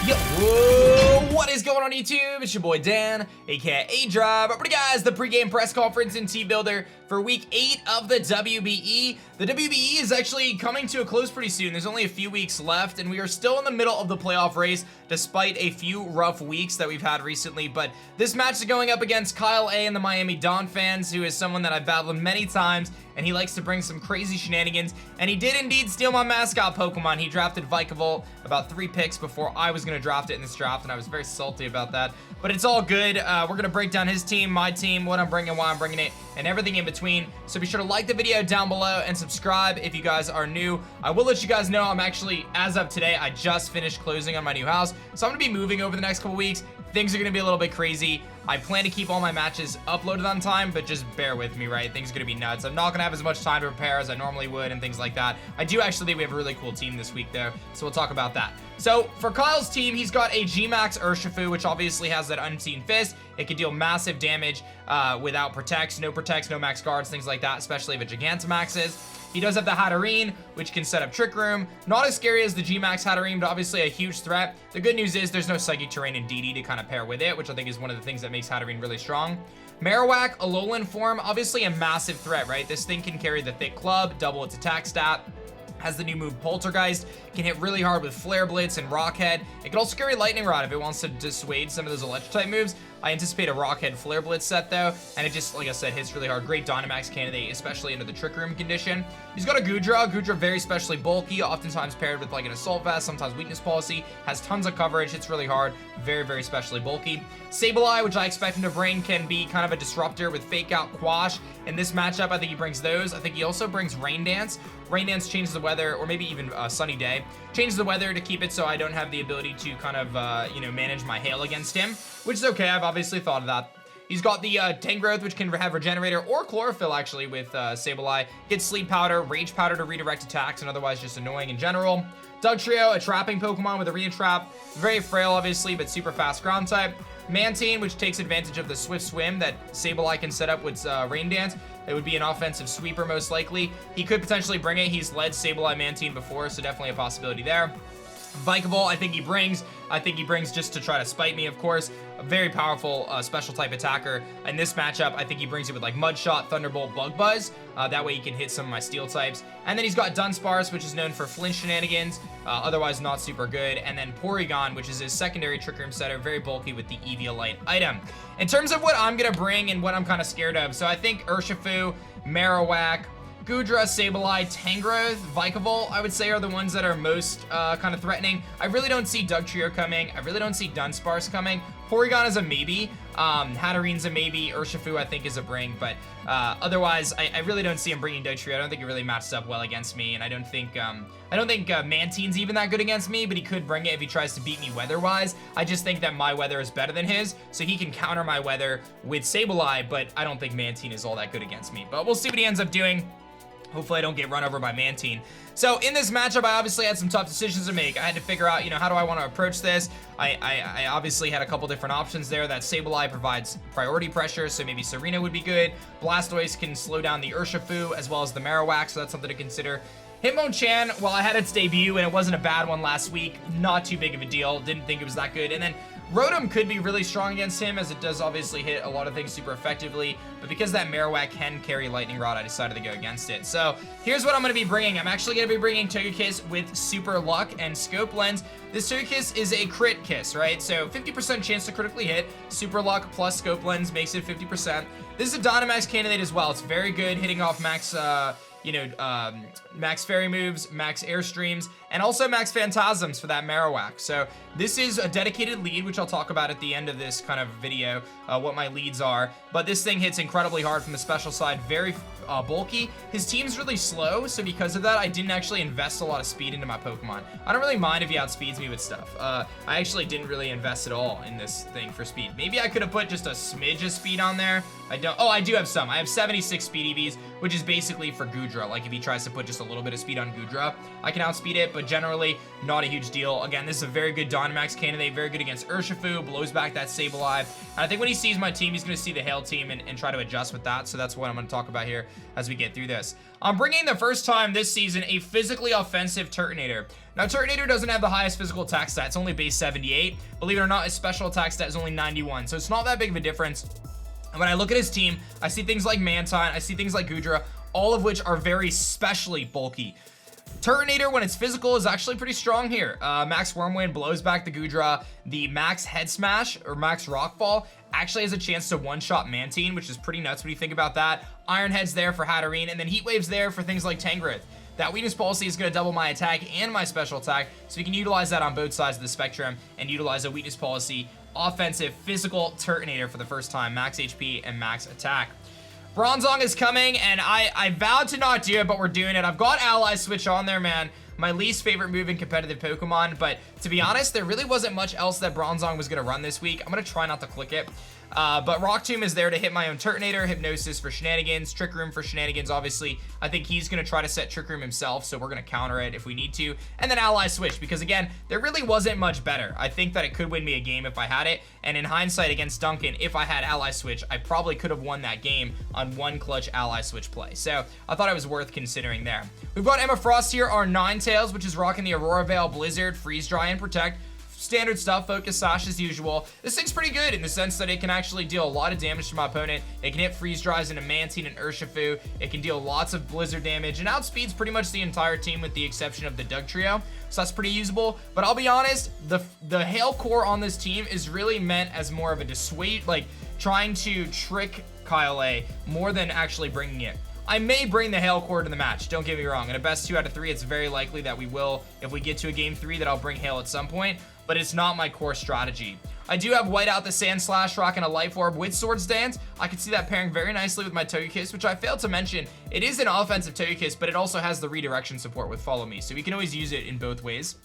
Yo, whoa, what is going on YouTube? It's your boy Dan, aka aDrive. But guys, the pregame press conference in Team Builder for week 8 of the WBE. The WBE is actually coming to a close pretty soon. There's only a few weeks left, and we are still in the middle of the playoff race, despite a few rough weeks that we've had recently. But this match is going up against Kyleaye and the Miami Donphans, who is someone that I've battled many times, and he likes to bring some crazy shenanigans. And he did indeed steal my mascot Pokemon. He drafted Vikavolt about 3 picks before I was going to draft it in this draft, and I was very salty about that. But it's all good. We're going to break down his team, my team, what I'm bringing, why I'm bringing it, and everything in between. So be sure to like the video down below and subscribe if you guys are new. I will let you guys know I'm actually, as of today, I just finished closing on my new house. So I'm going to be moving over the next couple weeks. Things are going to be a little bit crazy. I plan to keep all my matches uploaded on time, but just bear with me, right? Things are going to be nuts. I'm not going to have as much time to prepare as I normally would and things like that. I do actually think we have a really cool team this week, though, so we'll talk about that. So for Kyle's team, he's got a G-Max Urshifu, which obviously has that Unseen Fist. It can deal massive damage without protects, no max guards, things like that, especially if it Gigantamaxes. He does have the Hatterene, which can set up Trick Room. Not as scary as the G-Max Hatterene, but obviously a huge threat. The good news is there's no Psychic Terrain and DD to kind of pair with it, which I think is one of the things that makes Hatterene really strong. Marowak, Alolan form, obviously a massive threat, right? This thing can carry the Thick Club, double its attack stat. Has the new move Poltergeist, can hit really hard with Flare Blitz and Rockhead. It can also carry Lightning Rod if it wants to dissuade some of those electric type moves. I anticipate a Rockhead Flare Blitz set though, and it just, like I said, hits really hard. Great Dynamax candidate, especially into the Trick Room condition. He's got a Goodra very specially bulky, oftentimes paired with like an Assault Vest, sometimes Weakness Policy, has tons of coverage, hits really hard, very specially bulky. Sableye, which I expect him to bring, can be kind of a disruptor with Fake Out, Quash. In this matchup, I think he brings those. I think he also brings Rain Dance. Rain Dance changes the weather, or maybe even Sunny Day. Changes the weather to keep it so I don't have the ability to kind of, manage my hail against him, which is okay. I've obviously thought of that. He's got the Tangrowth, which can have Regenerator or Chlorophyll, actually, with Sableye. Gets Sleep Powder, Rage Powder to redirect attacks, and otherwise just annoying in general. Dugtrio, a trapping Pokemon with Arena Trap. Very frail, obviously, but super fast ground type. Mantine, which takes advantage of the Swift Swim that Sableye can set up with Rain Dance. It would be an offensive sweeper, most likely. He could potentially bring it. He's led Sableye Mantine before, so definitely a possibility there. Vikavolt, I think he brings just to try to spite me, of course. A very powerful special type attacker. In this matchup, I think he brings it with like Mud Shot, Thunderbolt, Bug Buzz. That way he can hit some of my steel types. And then he's got Dunsparce, which is known for flinch shenanigans, otherwise not super good. And then Porygon, which is his secondary Trick Room setter, very bulky with the Eviolite item. In terms of what I'm gonna bring and what I'm kind of scared of, so I think Urshifu, Marowak, Goodra, Sableye, Tangrowth, Vikavolt, I would say are the ones that are most kind of threatening. I really don't see Dugtrio coming. I really don't see Dunsparce coming. Porygon is a maybe. Hatterene's a maybe. Urshifu, I think, is a bring. But otherwise, I really don't see him bringing Dugtrio. I don't think it really matches up well against me. And I don't think Mantine's even that good against me. But he could bring it if he tries to beat me weather-wise. I just think that my weather is better than his. So he can counter my weather with Sableye. But I don't think Mantine is all that good against me. But we'll see what he ends up doing. Hopefully I don't get run over by Mantine. So in this matchup, I obviously had some tough decisions to make. I had to figure out, how do I want to approach this? I obviously had a couple different options there. That Sableye provides priority pressure, so maybe Serena would be good. Blastoise can slow down the Urshifu as well as the Marowak, so that's something to consider. Hitmonchan, while I had its debut and it wasn't a bad one last week, not too big of a deal. Didn't think it was that good. And then Rotom could be really strong against him, as it does obviously hit a lot of things super effectively, but because that Marowak can carry Lightning Rod, I decided to go against it. So here's what I'm going to be bringing. I'm actually going to be bringing Togekiss with Super Luck and Scope Lens. This Togekiss is a crit kiss, right? So 50% chance to critically hit. Super Luck plus Scope Lens makes it 50%. This is a Dynamax candidate as well. It's very good hitting off max max fairy moves, max airstreams, and also max phantasms for that Marowak. So this is a dedicated lead, which I'll talk about at the end of this kind of video, what my leads are. But this thing hits incredibly hard from the special side, very bulky. His team's really slow, so because of that, I didn't actually invest a lot of speed into my Pokemon. I don't really mind if he outspeeds me with stuff. I actually didn't really invest at all in this thing for speed. Maybe I could have put just a smidge of speed on there. I don't. Oh, I do have some. I have 76 speed EVs, which is basically for Goodra. Goodra. Like if he tries to put just a little bit of speed on Goodra, I can outspeed it, but generally not a huge deal. Again, this is a very good Dynamax candidate, very good against Urshifu, blows back that Sableye. And I think when he sees my team, he's going to see the Hail team and try to adjust with that. So that's what I'm going to talk about here as we get through this. I'm bringing the first time this season a physically offensive Turtonator. Now, Turtonator doesn't have the highest physical attack stat. It's only base 78. Believe it or not, his special attack stat is only 91. So it's not that big of a difference. And when I look at his team, I see things like Mantine, I see things like Goodra, all of which are very specially bulky. Turtonator, when it's physical, is actually pretty strong here. Max Wormwind blows back the Goodra. The Max Head Smash, or Max Rockfall, actually has a chance to one-shot Mantine, which is pretty nuts when you think about that. Iron Head's there for Hatterene, and then Heat Wave's there for things like Tangrowth. That weakness policy is going to double my attack and my special attack, so we can utilize that on both sides of the spectrum and utilize a weakness policy, offensive, physical Turtonator for the first time, max HP and max attack. Bronzong is coming, and I vowed to not do it, but we're doing it. I've got Ally Switch on there, man. My least favorite move in competitive Pokemon, but to be honest, there really wasn't much else that Bronzong was going to run this week. I'm going to try not to click it. But Rock Tomb is there to hit my own Turtonator, Hypnosis for shenanigans, Trick Room for shenanigans, obviously. I think he's going to try to set Trick Room himself, so we're going to counter it if we need to. And then Ally Switch, because again, there really wasn't much better. I think that it could win me a game if I had it, and in hindsight against Duncan, if I had Ally Switch, I probably could have won that game on one clutch Ally Switch play. So I thought it was worth considering there. We've got Emma Frost here, our Ninetales, which is rocking the Aurora Veil, Blizzard, Freeze Dry, and Protect. Standard stuff, Focus Sash as usual. This thing's pretty good in the sense that it can actually deal a lot of damage to my opponent. It can hit Freeze Dries into Mantine and Urshifu. It can deal lots of Blizzard damage and outspeeds pretty much the entire team with the exception of the Doug Trio. So that's pretty usable. But I'll be honest, the Hail core on this team is really meant as more of a dissuade, like trying to trick Kyleaye more than actually bringing it. I may bring the Hail core to the match, don't get me wrong. In a best 2 out of 3, it's very likely that we will, if we get to a game 3, that I'll bring Hail at some point, but it's not my core strategy. I do have White out the Sandslash, rocking a Life Orb with Swords Dance. I can see that pairing very nicely with my Togekiss, which I failed to mention. It is an offensive Togekiss, but it also has the redirection support with Follow Me, so we can always use it in both ways.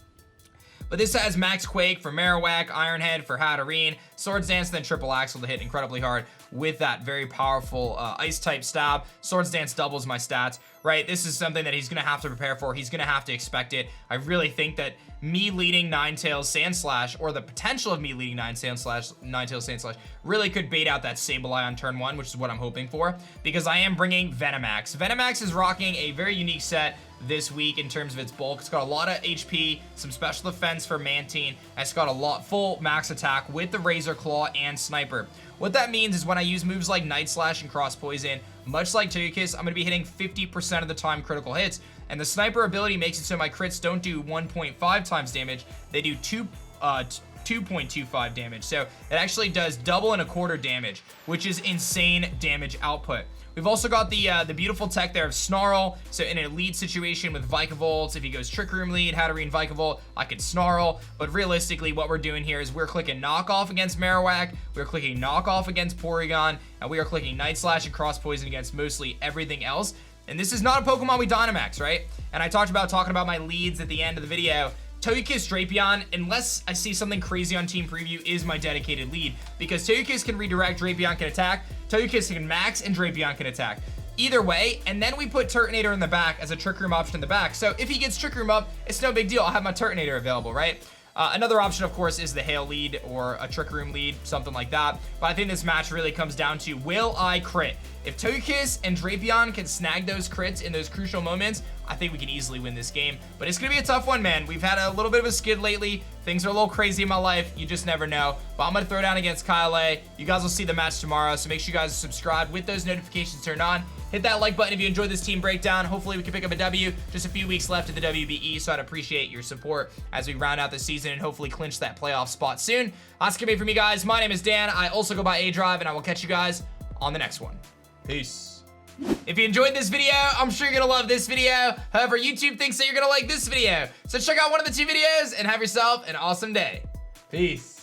But this has Max Quake for Marowak, Iron Head for Hatterene, Swords Dance, and then Triple Axle to hit incredibly hard with that very powerful Ice-type stab. Swords Dance doubles my stats, right? This is something that he's going to have to prepare for. He's going to have to expect it. I really think that me leading Ninetales Sandslash, or the potential of me leading Ninetales Sandslash, really could bait out that Sableye on turn 1, which is what I'm hoping for, because I am bringing Venomax. Venomax is rocking a very unique set this week in terms of its bulk. It's got a lot of HP, some special defense for Mantine, and it's got a lot full max attack with the Razor Claw and Sniper. What that means is when I use moves like Night Slash and Cross Poison, much like Togekiss, I'm going to be hitting 50% of the time critical hits, and the Sniper ability makes it so my crits don't do 1.5 times damage, they do 2.25 damage, so it actually does double and a quarter damage, which is insane damage output. We've also got the beautiful tech there of Snarl, so in a lead situation with Vikavolt, if he goes Trick Room lead, Hatterene, Vikavolt, I could Snarl, but realistically what we're doing here is we're clicking Knockoff against Marowak, we're clicking Knockoff against Porygon, and we are clicking Night Slash and Cross Poison against mostly everything else. And this is not a Pokemon we Dynamax, right? And I talking about my leads at the end of the video. Togekiss Drapion, unless I see something crazy on Team Preview, is my dedicated lead, because Togekiss can redirect, Drapion can attack, Togekiss can max, and Drapion can attack. Either way, and then we put Turtonator in the back as a Trick Room option in the back, so if he gets Trick Room up, it's no big deal, I'll have my Turtonator available, right? Another option, of course, is the Hail lead or a Trick Room lead, something like that. But I think this match really comes down to, will I crit? If Togekiss and Drapion can snag those crits in those crucial moments, I think we can easily win this game. But it's going to be a tough one, man. We've had a little bit of a skid lately. Things are a little crazy in my life. You just never know. But I'm going to throw down against Kyleaye. You guys will see the match tomorrow, so make sure you guys subscribe with those notifications turned on. Hit that like button if you enjoyed this team breakdown. Hopefully we can pick up a W. Just a few weeks left in the WBE, so I'd appreciate your support as we round out the season and hopefully clinch that playoff spot soon. That's going to be it for me, guys. My name is Dan. I also go by aDrive, and I will catch you guys on the next one. Peace. If you enjoyed this video, I'm sure you're gonna love this video. However, YouTube thinks that you're gonna like this video. So check out one of the 2 videos and have yourself an awesome day. Peace.